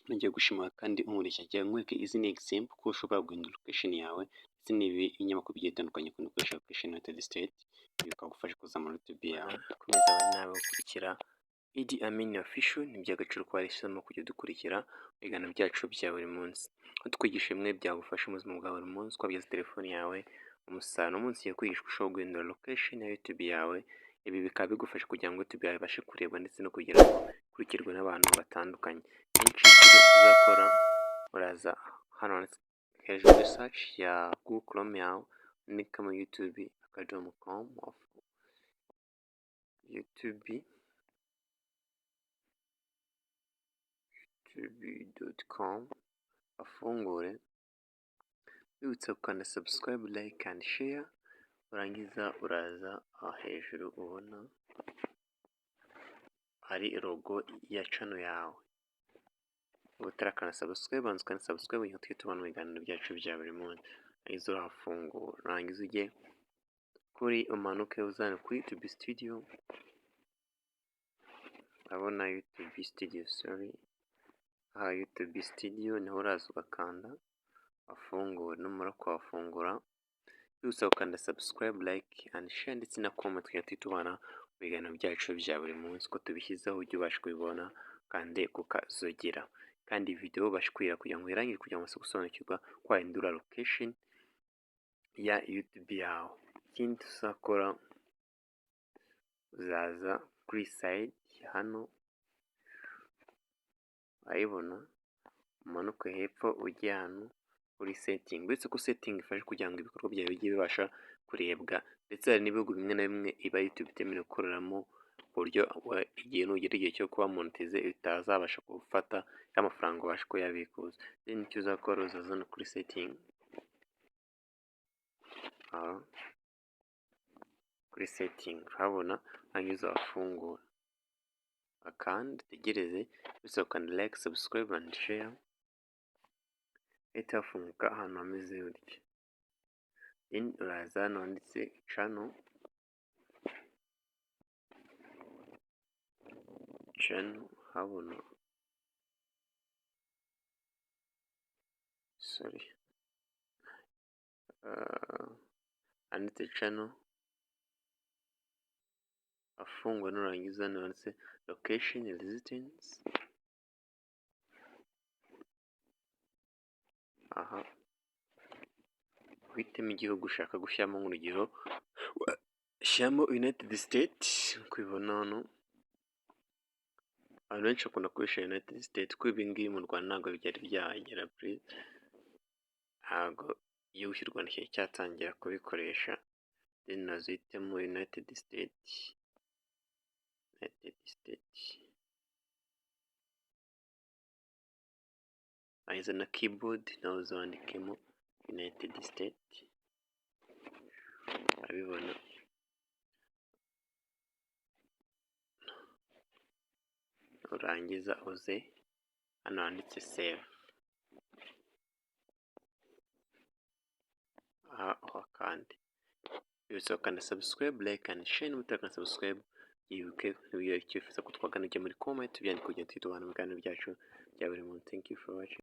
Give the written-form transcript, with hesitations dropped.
nongeye gushima kandi umurishya nkwereke izi ni example ko ushobora guhindura location yawe ndetse n'ibinyamakuru bigiye bitandukanye ku gukoresha location United States bikagufasha kuzamura YouTube yawe. Komeza abari nawe gukurikira Idi Amin official, ni by'agaciro ko wahisemo kujya dukurikira ibiganiro byacu bya buri munsi, twigisha bimwe byagufasha mu buzima bwa buri munsi, twabyaza telefone yawe umusaruro umunsi yo kwigishwa ushobora guhindura location ya YouTube yawe. Ibi bikaba bigufasha kugira ngo YouTube yawe ibashe kurebwa ndetse no kugira ngo ikurikirwe n'abantu batandukanye. Benshi ibyo uzakora uraza hano hejuru research ya Google Chrome yawe unikamo mu youtube.com of youtube.com afungure, wibutsa gukanda subscribe, like and share. Urangiza uraza hejuru ubona hari logo ya channel yawe. Utarakana subscribe, banza ukanda subscribe kugira ngo tujye tubona ibiganiro byacu bya buri munsi. Izo urafungura, urangiza ujye kuri umanuke uzane kuri YouTube studio. Abona YouTube studio, aha YouTube studio niho uraza ugakanda afungura. Numara kwafungura wibutsa gukanda subscribe, like and share ndetse na comment kugira ngo tujye tubona ibiganiro byacu bya buri munsi ko tubishyizeho ujye ubasha kubibona kandi kukazogera. Kandi video bashkwira kugira ngo irangire kugira ngo gusobanukirwa kwahindura location ya YouTube yawe. Ikindi tuzakora uzaza kuri side hano ayibona, umanuke hepfo ujye hano kuri setting. Uretse ko setting ifasha kugira ngo ibikorwa byawe bijye bibasha kurebwa, ndetse hari n'ibihugu bimwe na bimwe iba YouTube itemerewe gukoreramo ku buryo igihe nugera igihe cyo kuba monetize itazabasha gufata y'amafaranga ubasha kuyabikuza. Then icyo uzakora uzazana kuri setting, kuri setting urabona hanyuze wafungura akandi tegereze bisa ukanda like, subscribe and share. Itafunguka ahantu hameze gutya, then uraza hano handitse channel habona handitse channel afungwa, nurangiza hano handitse location residence. Aha uhitemo igihugu ushaka gushyiramo, nk'urugero shyiramo United States. Kwibona hano abantu benshi bakunda gukoresha United States kuko ibi ngibi mu Rwanda ntabwo byari byahagera, ntabwo igihugu cy'u Rwanda cyari cyatangira kubikoresha. Then nazo uhitemo United States. Aiza na keyboard nawe uzandikemo United States, abibona. Urangiza uze hano handitse save, aha kandi wibutsa gukanda subscribe, like and share. N'utakanda subscribe yibuke icyo wifuza ko twagana ujya muri comment tubyandike kugira ngo tubane mu biganiro byacu bya buri munsi. Thank you for watching.